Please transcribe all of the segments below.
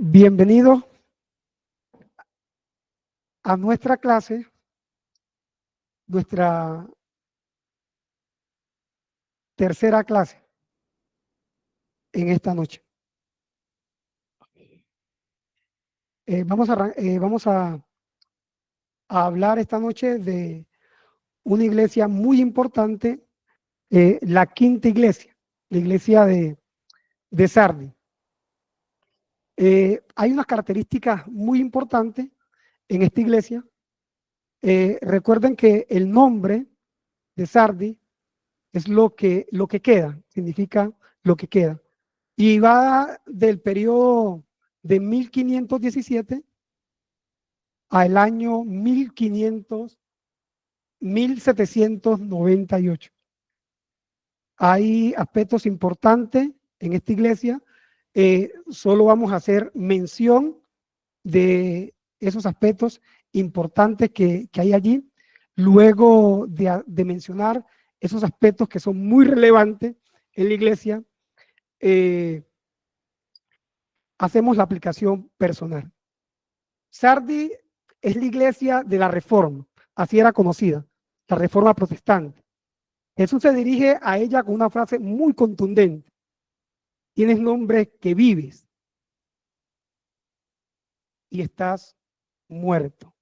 Bienvenidos a nuestra clase, nuestra tercera clase en esta noche. Vamos a hablar esta noche de una iglesia muy importante, la quinta iglesia, la iglesia de Sardi. Hay unas características muy importantes en esta iglesia. Recuerden que el nombre de Sardi es lo que queda, significa lo que queda. Y va del periodo de 1517 al año 1798. Hay aspectos importantes en esta iglesia. Solo vamos a hacer mención de esos aspectos importantes que hay allí. Luego de mencionar esos aspectos que son muy relevantes en la iglesia, hacemos la aplicación personal. Sardi es la iglesia de la Reforma, así era conocida, la Reforma protestante. Jesús se dirige a ella con una frase muy contundente: tienes nombre que vives y estás muerto.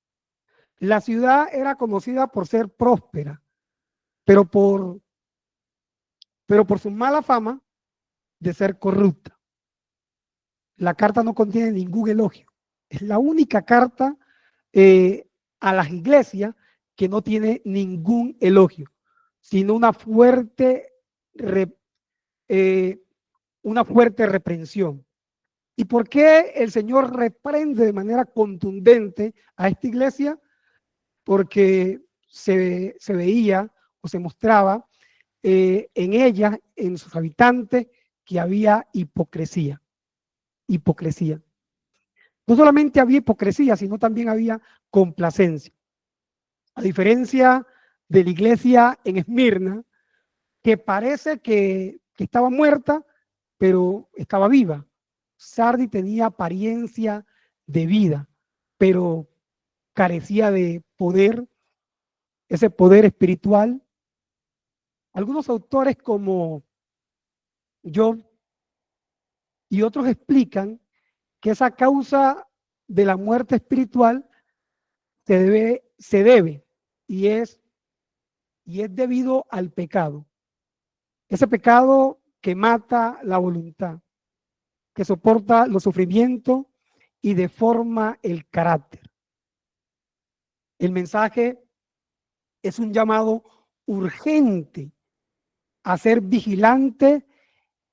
La ciudad era conocida por ser próspera, pero por su mala fama de ser corrupta. La carta no contiene ningún elogio. Es la única carta a las iglesias que no tiene ningún elogio, sino eh, una fuerte reprensión. ¿Y por qué el Señor reprende de manera contundente a esta iglesia? Porque se veía o se mostraba en ella, en sus habitantes, que había hipocresía. Hipocresía. No solamente había hipocresía, sino también había complacencia. A diferencia de la iglesia en Esmirna, que parece que estaba muerta, pero estaba viva. Sardi tenía apariencia de vida, pero carecía de poder, ese poder espiritual. Algunos autores como Job y otros explican que esa causa de la muerte espiritual se debe y es debido al pecado. Ese pecado que mata la voluntad, que soporta los sufrimientos y deforma el carácter. El mensaje es un llamado urgente a ser vigilante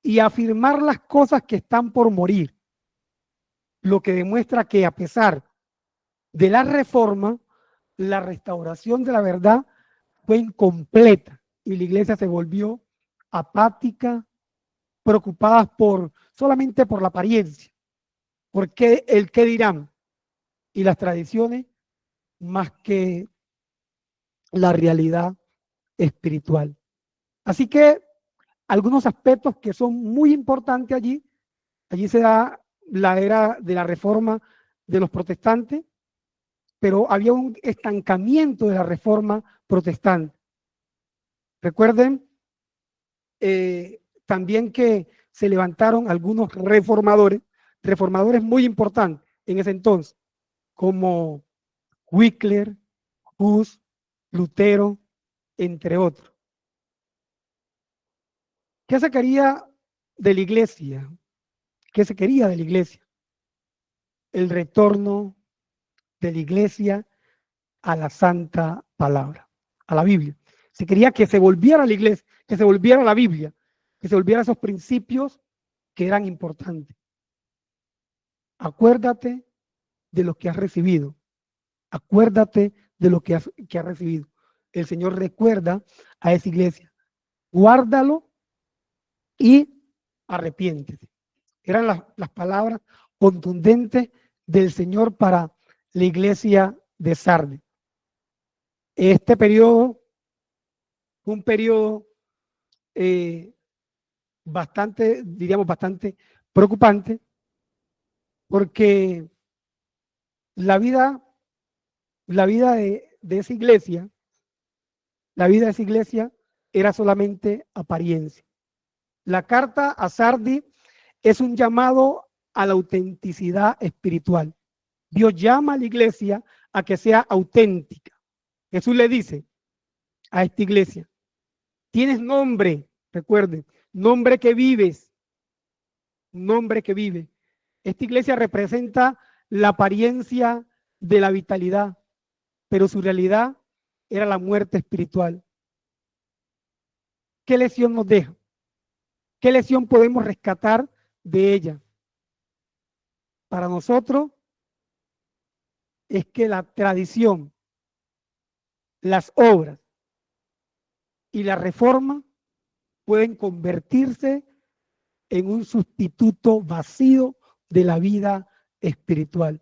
y afirmar las cosas que están por morir, lo que demuestra que a pesar de la reforma, la restauración de la verdad fue incompleta y la iglesia se volvió apática, preocupada solamente por la apariencia, porque el qué dirán y las tradiciones más que la realidad espiritual. Así que algunos aspectos que son muy importantes allí se da la era de la reforma de los protestantes, pero había un estancamiento de la reforma protestante. Recuerden también que se levantaron algunos reformadores muy importantes en ese entonces, como Wycliffe, Hus, Lutero, entre otros. ¿Qué se quería de la iglesia? ¿Qué se quería de la iglesia? El retorno de la iglesia a la santa palabra, a la Biblia. Se quería que se volviera a la iglesia, que se volviera a la Biblia, que se volviera a esos principios que eran importantes. Acuérdate de lo que has recibido. Acuérdate de lo que has recibido. El Señor recuerda a esa iglesia. Guárdalo y arrepiéntete. Eran las palabras contundentes del Señor para la iglesia de Sardes. Este periodo fue un periodo bastante, diríamos, bastante preocupante, porque la vida, la vida de esa iglesia, la vida de esa iglesia era solamente apariencia. La carta a Sardi es un llamado a la autenticidad espiritual. Dios llama a la iglesia a que sea auténtica. Jesús le dice a esta iglesia, tienes nombre, recuerden, nombre que vives, nombre que vive. Esta iglesia representa la apariencia de la vitalidad, pero su realidad era la muerte espiritual. ¿Qué lección nos deja? ¿Qué lección podemos rescatar de ella? Para nosotros es que la tradición, las obras y la reforma pueden convertirse en un sustituto vacío de la vida espiritual.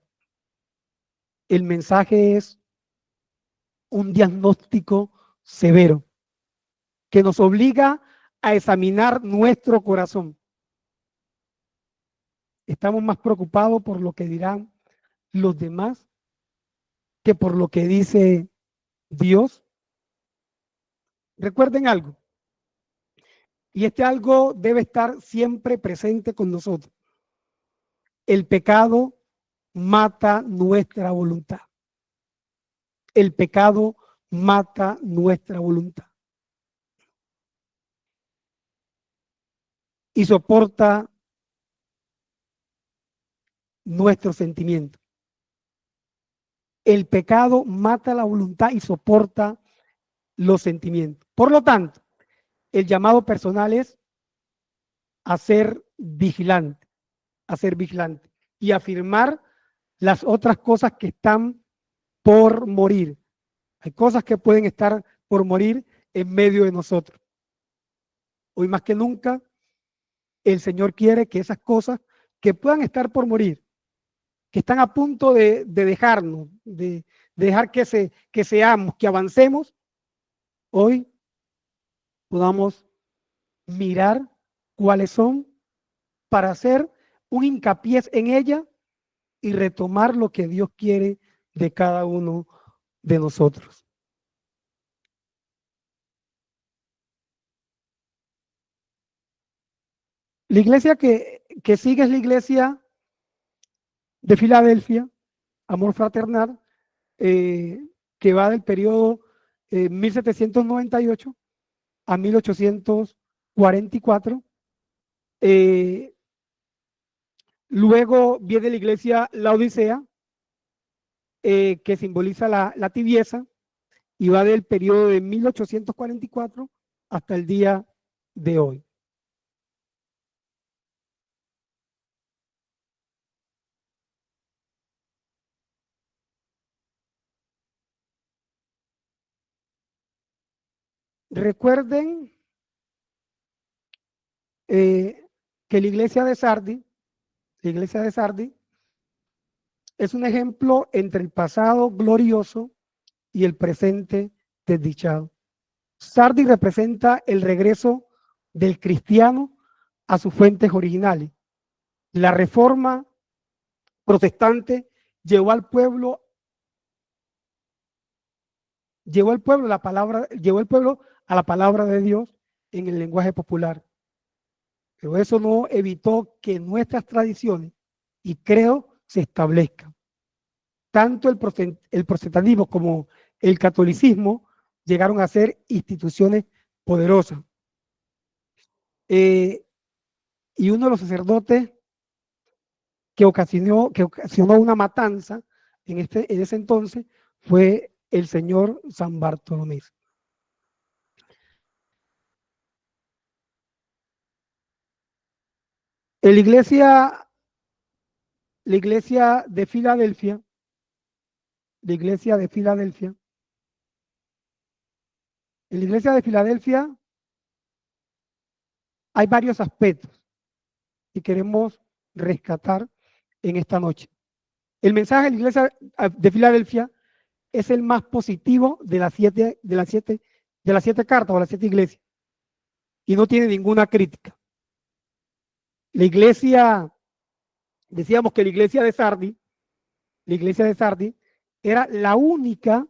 El mensaje es un diagnóstico severo que nos obliga a examinar nuestro corazón. Estamos más preocupados por lo que dirán los demás que por lo que dice Dios. Recuerden algo, y este algo debe estar siempre presente con nosotros. El pecado mata nuestra voluntad. El pecado mata nuestra voluntad. Y soporta nuestros sentimientos. El pecado mata la voluntad y soporta los sentimientos. Por lo tanto, el llamado personal es a ser vigilante, y afirmar las otras cosas que están por morir. Hay cosas que pueden estar por morir en medio de nosotros. Hoy más que nunca, el Señor quiere que esas cosas que puedan estar por morir, que están a punto de dejarnos, de dejar que seamos, que avancemos, hoy podamos mirar cuáles son para hacer un hincapié en ella y retomar lo que Dios quiere de cada uno de nosotros. La iglesia que sigue es la iglesia de Filadelfia, Amor Fraternal, que va del periodo 1798 a 1844. Luego viene la iglesia La Odisea, que simboliza la tibieza, y va del periodo de 1844 hasta el día de hoy. Recuerden que la iglesia de Sardi, es un ejemplo entre el pasado glorioso y el presente desdichado. Sardi representa el regreso del cristiano a sus fuentes originales. La reforma protestante llevó al pueblo a la palabra de Dios en el lenguaje popular. Pero eso no evitó que nuestras tradiciones y credos se establezcan. Tanto el protestantismo como el catolicismo llegaron a ser instituciones poderosas. Y uno de los sacerdotes que ocasionó una matanza en ese entonces fue el señor San Bartolomé. En la iglesia de Filadelfia, la iglesia de Filadelfia, en la iglesia de Filadelfia hay varios aspectos que queremos rescatar en esta noche. El mensaje de la iglesia de Filadelfia es el más positivo de las siete cartas o las 7 iglesias, y no tiene ninguna crítica. La iglesia Decíamos que la iglesia de Sardi era la única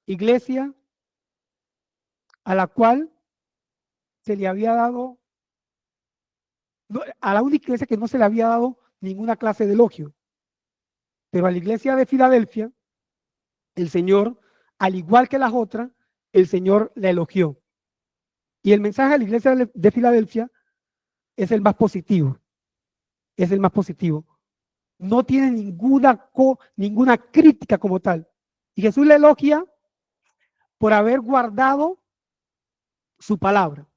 iglesia a la cual se le había dado, a la única iglesia que no se le había dado ninguna clase de elogio. Pero a la iglesia de Filadelfia, el Señor, al igual que las otras, el Señor la elogió. Y el mensaje de la iglesia de Filadelfia es el más positivo, es el más positivo. No tiene ninguna crítica como tal. Y Jesús le elogia por haber guardado su palabra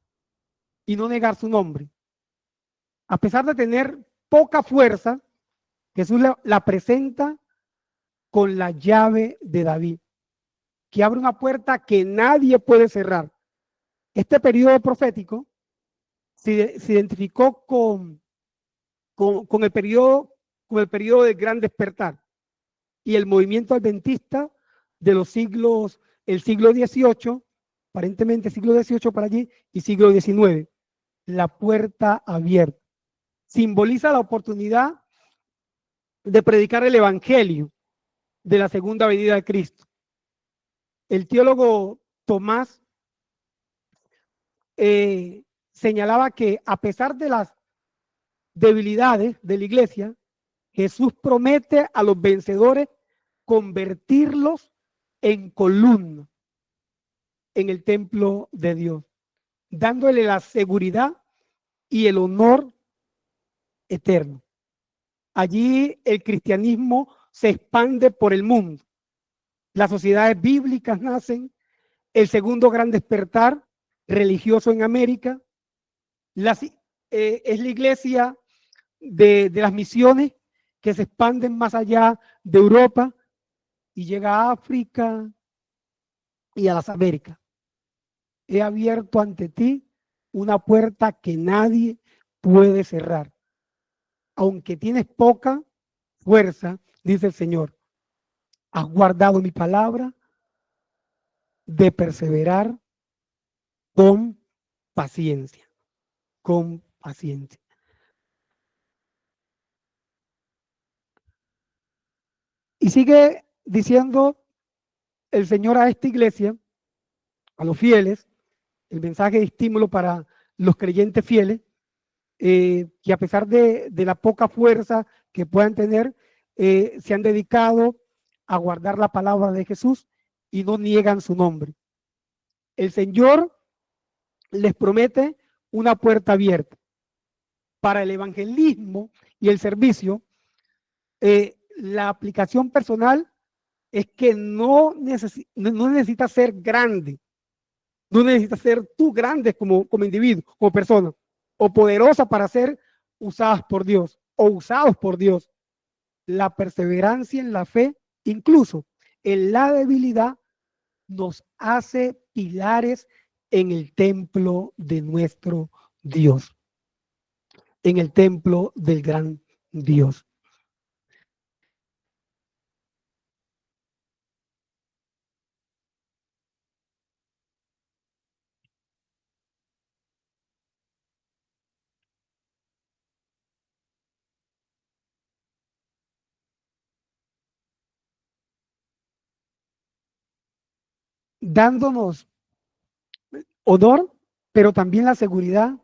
y no negar su nombre. A pesar de tener poca fuerza, Jesús la presenta con la llave de David, que abre una puerta que nadie puede cerrar. Este periodo profético se identificó con el periodo del gran despertar y el movimiento adventista de los siglos, el siglo XVIII, aparentemente siglo XVIII para allí, y siglo XIX. La puerta abierta. Simboliza la oportunidad de predicar el evangelio de la segunda venida de Cristo. El teólogo Tomás señalaba que a pesar de las debilidades de la iglesia, Jesús promete a los vencedores convertirlos en columna en el templo de Dios, dándole la seguridad y el honor eterno. Allí el cristianismo se expande por el mundo. Las sociedades bíblicas nacen, el segundo gran despertar religioso en América, es la iglesia de las misiones que se expanden más allá de Europa y llega a África y a las Américas. He abierto ante ti una puerta que nadie puede cerrar. Aunque tienes poca fuerza, dice el Señor, has guardado mi palabra de perseverar con paciencia, con paciencia. Y sigue diciendo el Señor a esta iglesia, a los fieles, el mensaje de estímulo para los creyentes fieles, que a pesar de la poca fuerza que puedan tener, se han dedicado a guardar la palabra de Jesús y no niegan su nombre. El Señor les promete una puerta abierta para el evangelismo y el servicio. La aplicación personal es que no necesita ser grande, no necesitas ser tú grande como individuo, como persona, o poderosa para ser usadas por Dios o usados por Dios. La perseverancia en la fe, incluso en la debilidad, nos hace pilares en el templo de nuestro Dios, en el templo del gran Dios. Dándonos honor, pero también la seguridad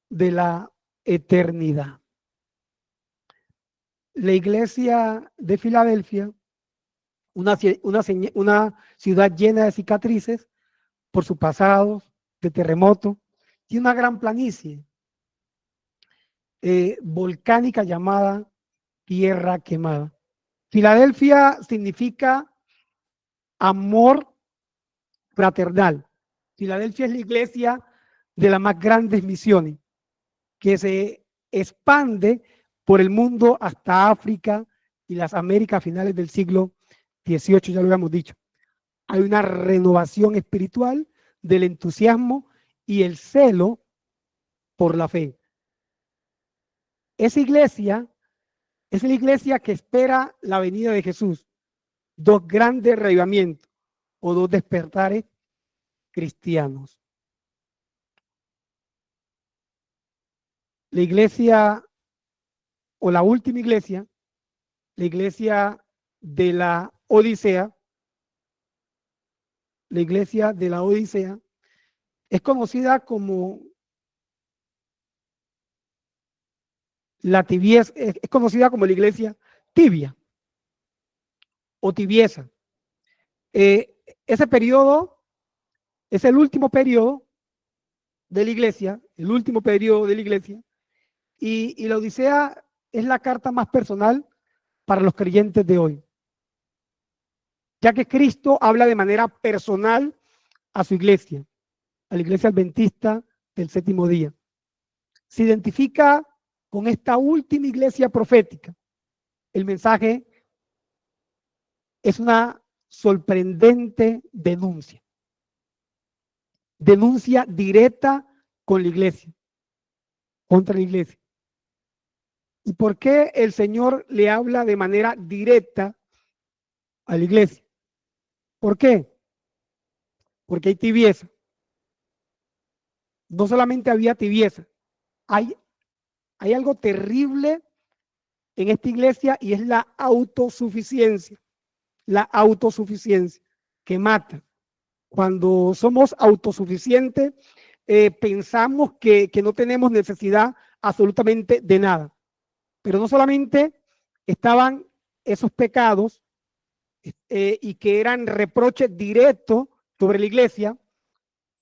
de la eternidad. La iglesia de Filadelfia, una ciudad llena de cicatrices por su pasado de terremoto, y una gran planicie volcánica llamada Tierra Quemada. Filadelfia significa amor fraternal. Filadelfia es la iglesia de las más grandes misiones que se expande por el mundo hasta África y las Américas a finales del siglo XVIII, ya lo habíamos dicho. Hay una renovación espiritual del entusiasmo y el celo por la fe. Esa iglesia es la iglesia que espera la venida de Jesús. Dos grandes reavivamientos o dos despertares cristianos. La iglesia o la última iglesia, la iglesia de la Odisea, la iglesia de la Odisea, es conocida como la tibieza, es conocida como la iglesia tibia o tibieza. Ese periodo es el último periodo de la iglesia, el último periodo de la iglesia, y la Odisea es la carta más personal para los creyentes de hoy, ya que Cristo habla de manera personal a su iglesia, a la iglesia adventista del séptimo día. Se identifica con esta última iglesia profética. El mensaje es una sorprendente denuncia. Denuncia directa con la iglesia, contra la iglesia. ¿Y por qué el Señor le habla de manera directa a la iglesia? ¿Por qué? Porque hay tibieza. No solamente había tibieza, hay algo terrible en esta iglesia y es la autosuficiencia. La autosuficiencia que mata. Cuando somos autosuficientes, pensamos que no tenemos necesidad absolutamente de nada. Pero no solamente estaban esos pecados y que eran reproches directos sobre la iglesia,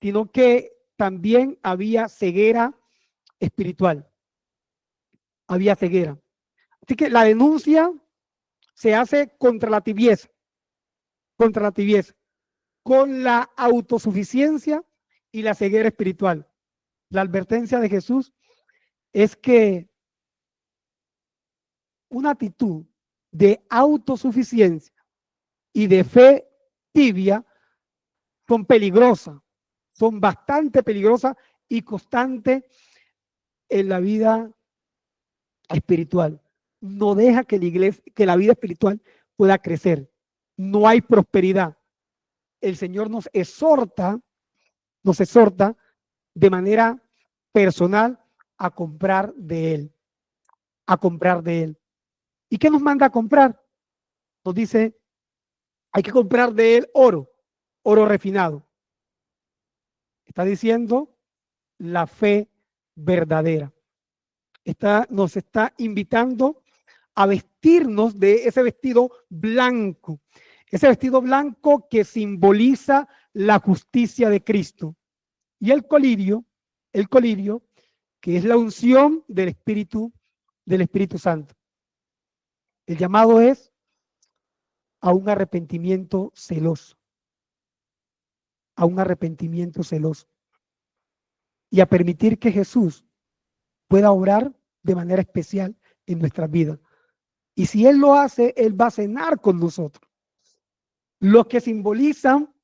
sino que también había ceguera espiritual. Había ceguera. Así que la denuncia se hace contra la tibieza, con la autosuficiencia y la ceguera espiritual. La advertencia de Jesús es que una actitud de autosuficiencia y de fe tibia son peligrosas, son bastante peligrosas y constantes en la vida espiritual. No deja que la iglesia, que la vida espiritual pueda crecer. No hay prosperidad. El Señor nos exhorta de manera personal a comprar de Él, a comprar de Él. ¿Y qué nos manda a comprar? Nos dice, hay que comprar de Él oro, oro refinado. Está diciendo la fe verdadera. Nos está invitando a vestirnos de ese vestido blanco que simboliza la justicia de Cristo. Y el colirio, que es la unción del Espíritu Santo. El llamado es a un arrepentimiento celoso, a un arrepentimiento celoso y a permitir que Jesús pueda obrar de manera especial en nuestras vidas. Y si Él lo hace, Él va a cenar con nosotros. Los que simbolizan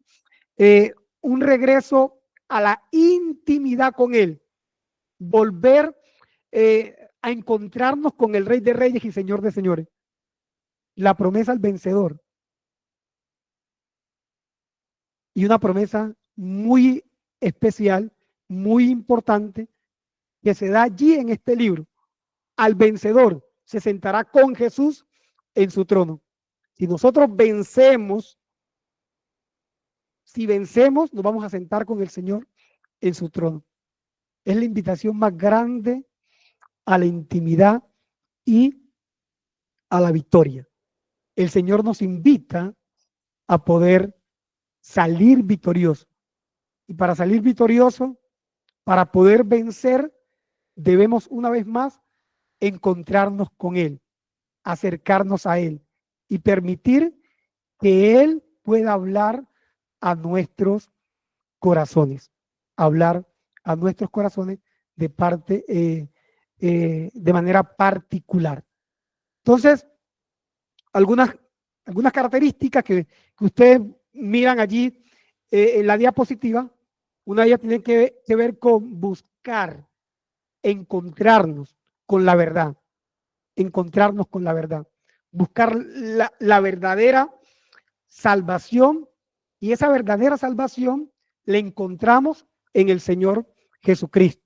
un regreso a la intimidad con Él, volver a encontrarnos con el Rey de Reyes y Señor de Señores. La promesa al vencedor. Y una promesa muy especial, muy importante, que se da allí en este libro. Al vencedor se sentará con Jesús en su trono. Si nosotros vencemos, nos vamos a sentar con el Señor en su trono. Es la invitación más grande a la intimidad y a la victoria. El Señor nos invita a poder salir victorioso. Y para salir victorioso, para poder vencer, debemos una vez más encontrarnos con Él, acercarnos a Él y permitir que Él pueda hablar a nuestros corazones, hablar a nuestros corazones de manera particular. Entonces, algunas características que ustedes miran allí en la diapositiva, una de ellas tiene que ver con buscar, encontrarnos con la verdad, buscar la verdadera salvación, y esa verdadera salvación la encontramos en el Señor Jesucristo.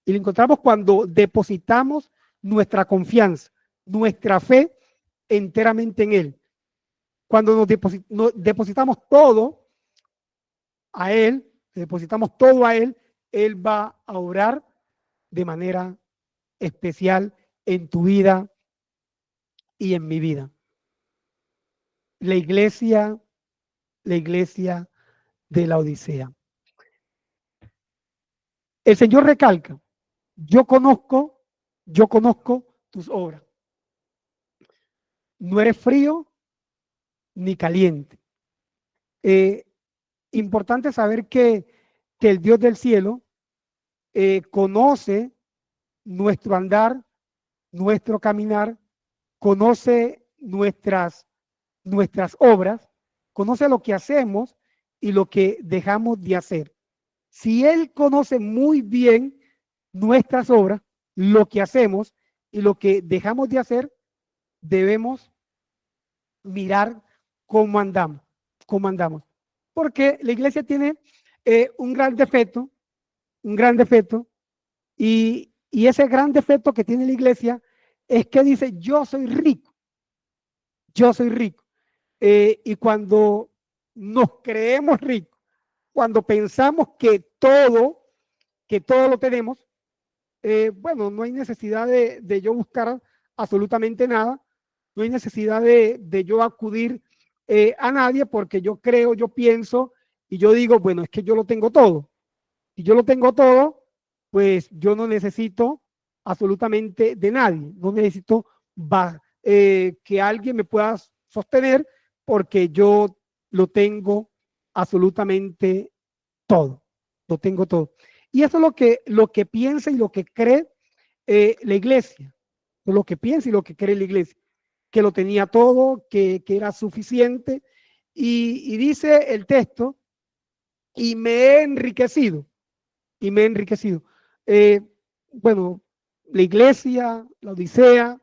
Y lo encontramos cuando depositamos nuestra confianza, nuestra fe enteramente en Él. Cuando nos depositamos todo a Él, depositamos todo a Él, Él va a obrar de manera especial en tu vida y en mi vida. La iglesia de la Odisea. El Señor recalca, yo conozco tus obras. No eres frío ni caliente. Importante saber que el Dios del cielo conoce nuestro andar, nuestro caminar, conoce nuestras obras, conoce lo que hacemos y lo que dejamos de hacer. Si Él conoce muy bien nuestras obras, lo que hacemos y lo que dejamos de hacer, debemos mirar cómo andamos, cómo andamos. Porque la iglesia tiene un gran defecto, y ese gran defecto que tiene la iglesia es que dice, yo soy rico, yo soy rico. Y cuando nos creemos ricos, cuando pensamos que todo lo tenemos, bueno, no hay necesidad de yo buscar absolutamente nada, no hay necesidad de yo acudir a nadie porque yo creo, yo pienso y yo digo, bueno, es que yo lo tengo todo. Si yo lo tengo todo, pues yo no necesito absolutamente de nadie, no necesito que alguien me pueda sostener porque yo lo tengo absolutamente todo, lo tengo todo. Y eso es lo que piensa y lo que cree la iglesia, lo que piensa y lo que cree la iglesia, que lo tenía todo, que era suficiente. Y dice el texto, y me he enriquecido, y me he enriquecido. Eh, bueno, la iglesia, la Odisea,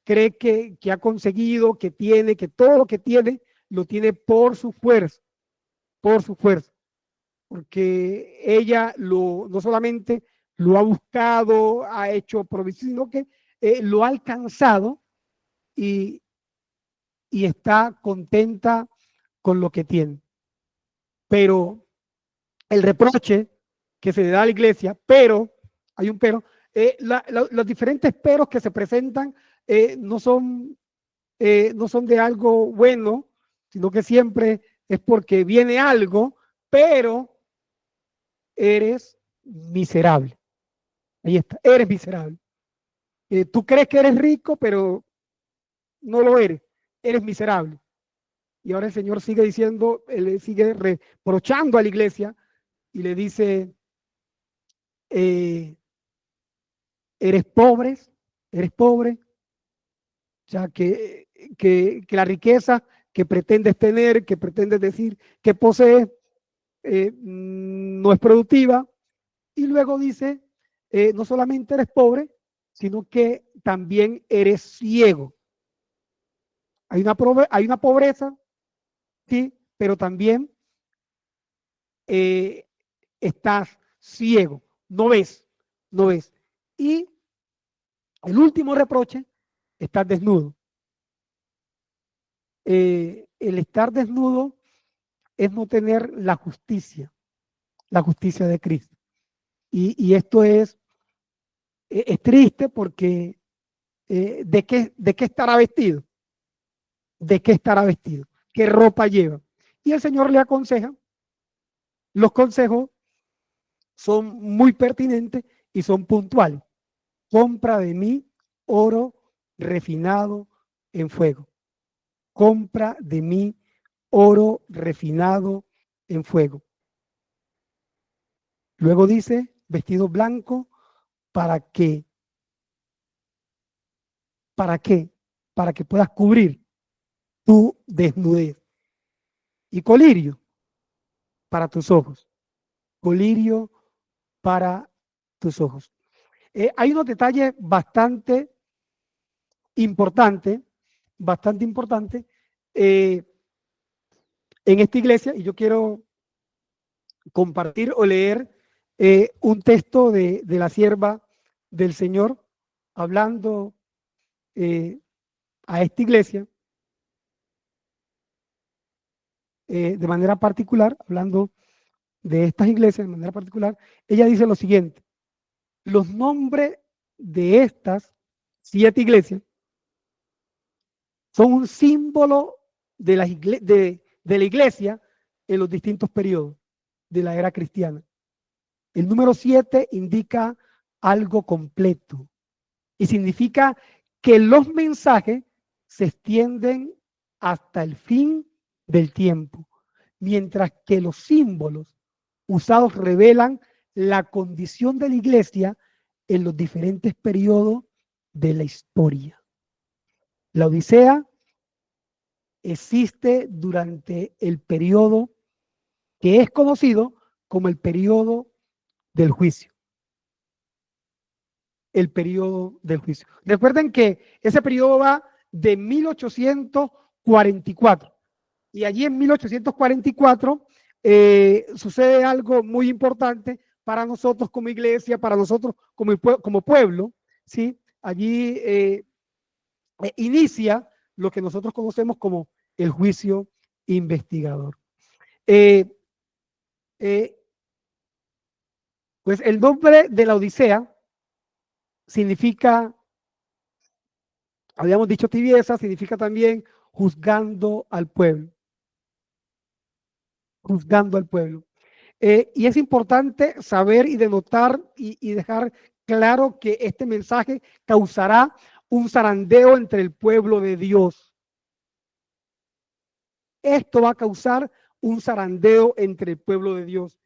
cree que ha conseguido, que tiene, que todo lo que tiene, lo tiene por su fuerza, porque ella no solamente lo ha buscado, ha hecho provisión, sino que lo ha alcanzado y, y está contenta con lo que tiene. Pero el reproche que se le da a la iglesia, pero, hay un pero, los diferentes peros que se presentan no son de algo bueno, sino que siempre es porque viene algo, pero eres miserable. Ahí está, eres miserable. Tú crees que eres rico, pero no lo eres miserable. Y ahora el Señor sigue diciendo, él sigue reprochando a la iglesia y le dice, eh, eres pobre, o sea, que la riqueza que pretendes tener, que pretendes decir que posees, no es productiva. Y luego dice, no solamente eres pobre, sino que también eres ciego. Hay una pobreza, sí, pero también eh, estás ciego, no ves, no ves. Y el último reproche, estás desnudo. El estar desnudo es no tener la justicia de Cristo. Y esto es triste porque ¿de qué estará vestido? ¿De qué estará vestido? ¿Qué ropa lleva? Y el Señor le aconseja, los consejos son muy pertinentes y son puntuales. Compra de mí oro refinado en fuego. Compra de mí oro refinado en fuego. Luego dice, vestido blanco, ¿para qué? ¿Para qué? Para que puedas cubrir tu desnudez. Y colirio para tus ojos. Colirio para tus ojos. Hay unos detalles importantes, bastante importantes en esta iglesia, y yo quiero compartir o leer un texto de la sierva del Señor hablando a esta iglesia de manera particular, hablando de estas iglesias de manera particular. Ella dice lo siguiente: los nombres de estas 7 iglesias son un símbolo de la iglesia en los distintos periodos de la era cristiana. El número 7 indica algo completo y significa que los mensajes se extienden hasta el fin del tiempo, mientras que los símbolos usados revelan la condición de la iglesia en los diferentes periodos de la historia. La Odisea existe durante el periodo que es conocido como el periodo del juicio. El periodo del juicio. Recuerden que ese periodo va de 1844 y allí en 1844 sucede algo muy importante para nosotros como iglesia, para nosotros como pueblo, ¿sí? Allí inicia lo que nosotros conocemos como el juicio investigador. Eh, eh, pues el nombre de la Odisea significa, habíamos dicho tibieza, significa también juzgando al pueblo. Juzgando al pueblo. Y es importante saber y denotar y dejar claro que este mensaje causará un zarandeo entre el pueblo de Dios. Esto va a causar un zarandeo entre el pueblo de Dios.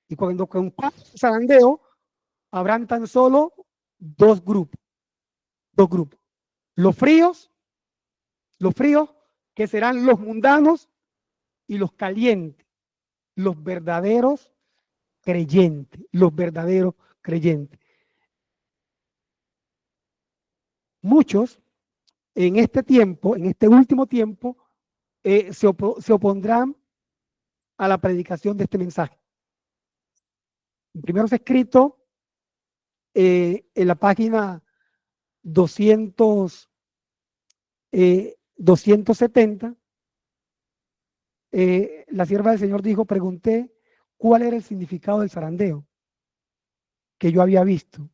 Y cuando con zarandeo, habrán tan solo dos grupos. Dos grupos. Los fríos, que serán los mundanos, y los calientes, los verdaderos creyentes, los verdaderos creyentes. Muchos en este tiempo, en este último tiempo, se opondrán a la predicación de este mensaje. Primero se ha escrito en la página 270, la sierva del Señor dijo: pregunté cuál era el significado del zarandeo que yo había visto,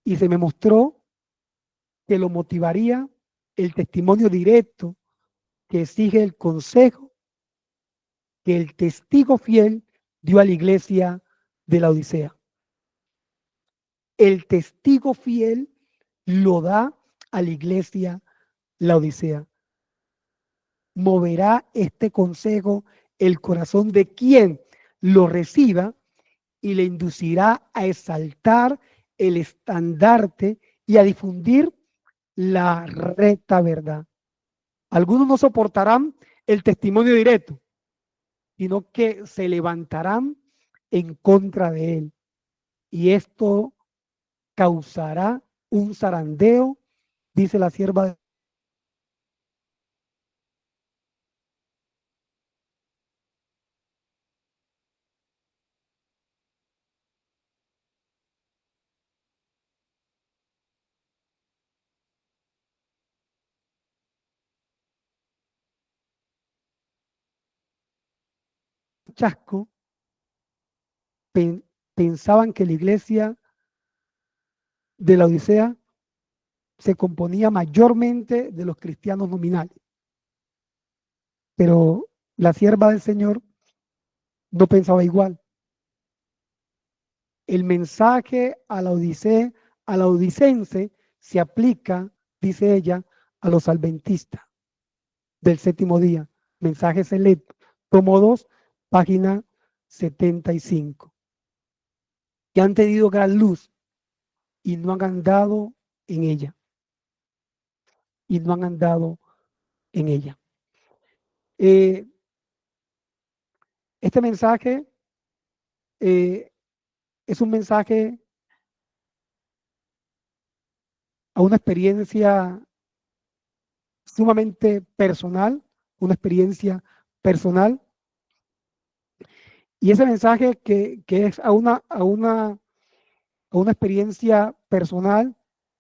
y se me mostró que lo motivaría el testimonio directo que exige el consejo que el testigo fiel dio a la iglesia de la Odisea. El testigo fiel lo da a la iglesia la Odisea. Moverá este consejo el corazón de quien lo reciba y le inducirá a exaltar el estandarte y a difundir la recta verdad. Algunos no soportarán el testimonio directo, sino que se levantarán en contra de él. Y esto causará un zarandeo, dice la sierva de Chasco. Pensaban que la iglesia de la Odisea se componía mayormente de los cristianos nominales, pero la sierva del Señor no pensaba igual. El mensaje a la Odisea, a la odicense, se aplica, dice ella, a los adventistas del séptimo día. Mensaje selecto, tomo 2, página 75. Que han tenido gran luz y no han andado en ella. Y no han andado en ella. Este mensaje es un mensaje a una experiencia sumamente personal, una experiencia personal, Y ese mensaje que es a una experiencia personal,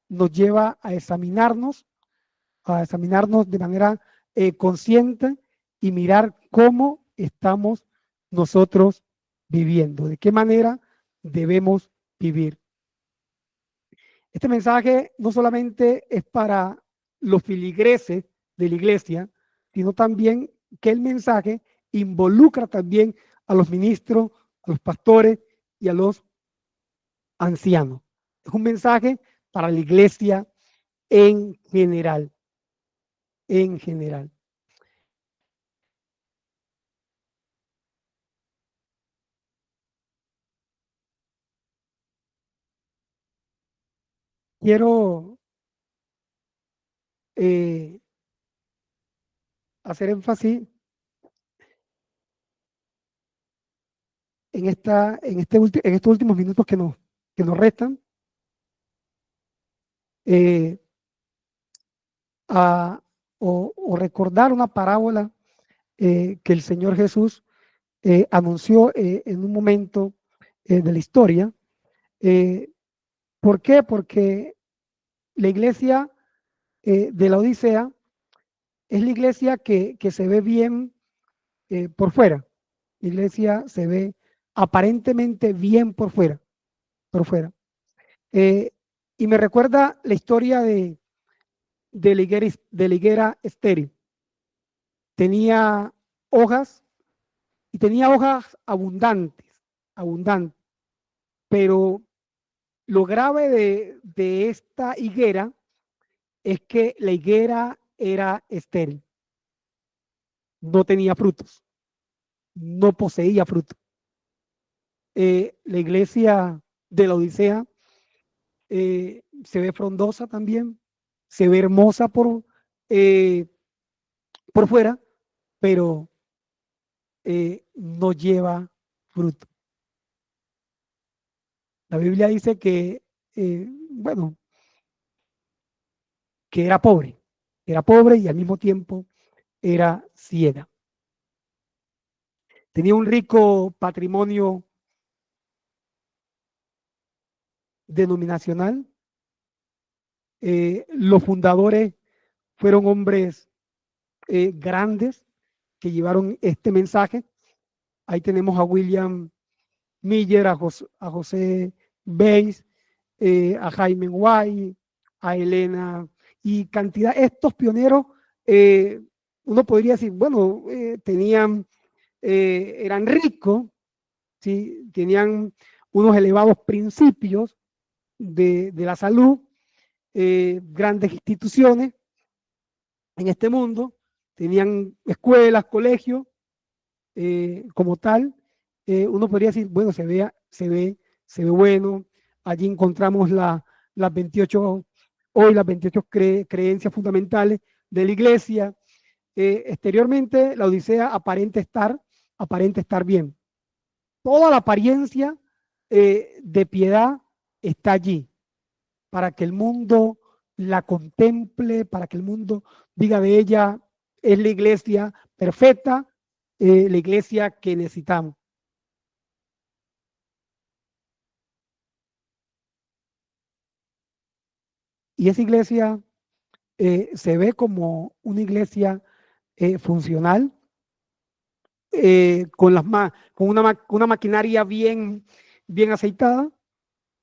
nos lleva a examinarnos de manera consciente y mirar cómo estamos nosotros viviendo, de qué manera debemos vivir. Este mensaje no solamente es para los filigreses de la iglesia, sino también que el mensaje involucra también a los ministros, a los pastores y a los ancianos. Es un mensaje para la iglesia en general, en general. Quiero eh, hacer énfasis en estos últimos minutos que nos restan, eh, a, o recordar una parábola que el Señor Jesús anunció en un momento de la historia. Eh, ¿Por qué? Porque la iglesia de la Odisea es la iglesia que se ve bien por fuera. La iglesia se ve aparentemente bien por fuera. Eh, y me recuerda la historia de la higuera estéril. Tenía hojas y tenía hojas abundantes, pero lo grave de esta higuera es que la higuera era estéril, no tenía frutos, no poseía frutos. La iglesia de la Odisea se ve frondosa también, se ve hermosa por fuera, pero no lleva fruto. La Biblia dice bueno, que era pobre y al mismo tiempo era ciega. Tenía un rico patrimonio denominacional. Los fundadores fueron hombres grandes que llevaron este mensaje. Ahí tenemos a William Miller, a José Bates, a Jaime White, a Elena y cantidad. Estos pioneros, uno podría decir, bueno, eran ricos, ¿sí? Tenían unos elevados principios de la salud, grandes instituciones en este mundo, tenían escuelas, colegios, como tal. Uno podría decir, bueno, se ve bueno. Allí encontramos las 28, hoy las 28 creencias fundamentales de la iglesia. Exteriormente, la Odisea aparenta estar bien. Toda la apariencia de piedad está allí para que el mundo la contemple, para que el mundo diga de ella, es la iglesia perfecta, la iglesia que necesitamos. Y esa iglesia se ve como una iglesia funcional, con una maquinaria bien aceitada,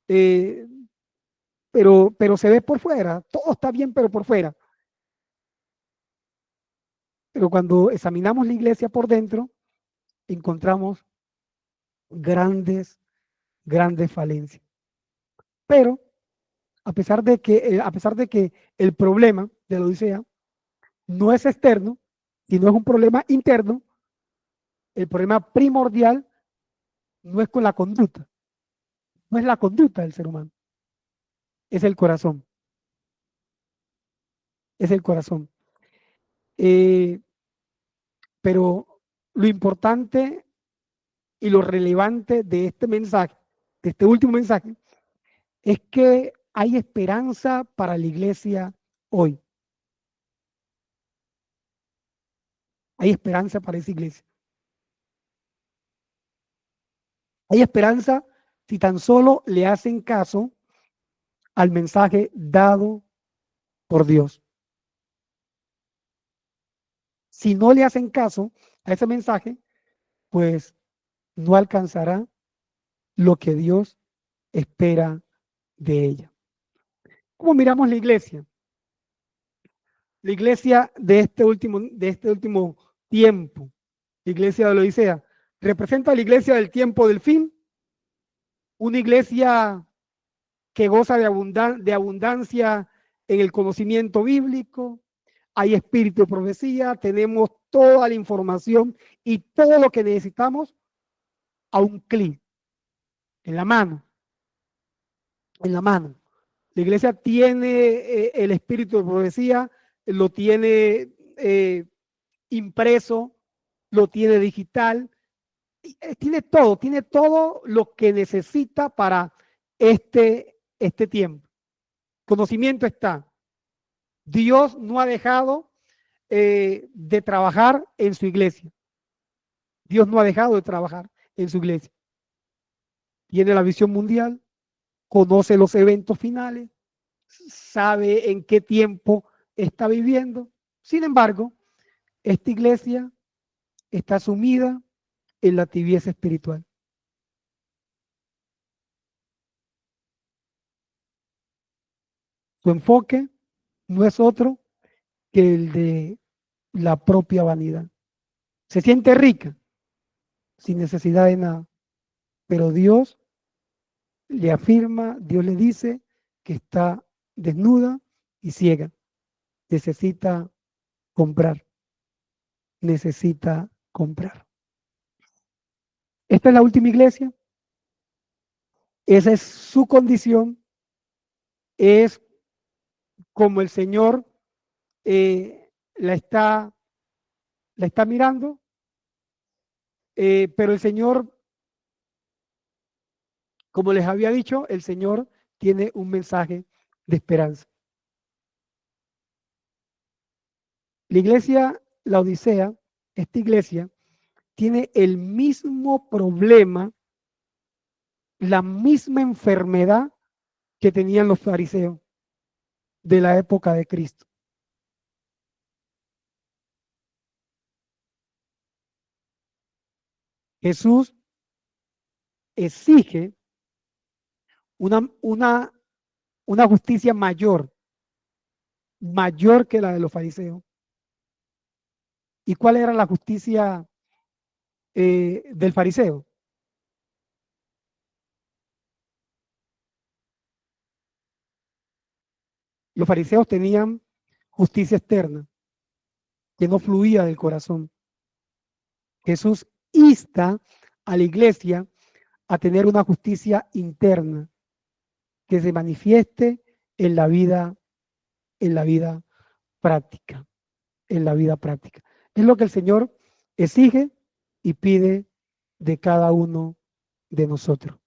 eh, pero se ve por fuera, todo está bien, pero por fuera. Pero cuando examinamos la iglesia por dentro, encontramos grandes, grandes falencias. Pero a pesar de que el problema de la Odisea no es externo, sino es un problema interno, el problema primordial no es con la conducta, no es la conducta del ser humano, es el corazón, es el corazón. Eh, pero lo importante y lo relevante de este mensaje, de este último mensaje, es que hay esperanza para la iglesia hoy. Hay esperanza para esa iglesia. Hay esperanza si tan solo le hacen caso al mensaje dado por Dios. Si no le hacen caso a ese mensaje, pues no alcanzará lo que Dios espera de ella. ¿Cómo miramos la iglesia? La iglesia de este último tiempo, la iglesia de la Odisea, representa la iglesia del tiempo del fin, una iglesia que goza de abundancia en el conocimiento bíblico, hay espíritu de profecía, tenemos toda la información y todo lo que necesitamos a un clic, en la mano, en la mano. La iglesia tiene el espíritu de profecía, lo tiene impreso, lo tiene digital, tiene todo lo que necesita para este tiempo. Conocimiento está. Dios no ha dejado de trabajar en su iglesia. Dios no ha dejado de trabajar en su iglesia. Tiene la visión mundial, conoce los eventos finales, sabe en qué tiempo está viviendo. Sin embargo, esta iglesia está sumida en la tibieza espiritual. Su enfoque no es otro que el de la propia vanidad. Se siente rica sin necesidad de nada, pero Dios le afirma, Dios le dice que está desnuda y ciega. Necesita comprar, necesita comprar. Esta es la última iglesia, esa es su condición, es como el Señor la está mirando, pero el Señor, como les había dicho, el Señor tiene un mensaje de esperanza. La iglesia, la Odisea, esta iglesia, tiene el mismo problema, la misma enfermedad que tenían los fariseos de la época de Cristo. Jesús exige una, una, una justicia mayor que la de los fariseos. ¿Y cuál era la justicia del fariseo? Los fariseos tenían justicia externa que no fluía del corazón. Jesús insta a la iglesia a tener una justicia interna que se manifieste en en la vida práctica, en la vida práctica. Es lo que el Señor exige y pide de cada uno de nosotros.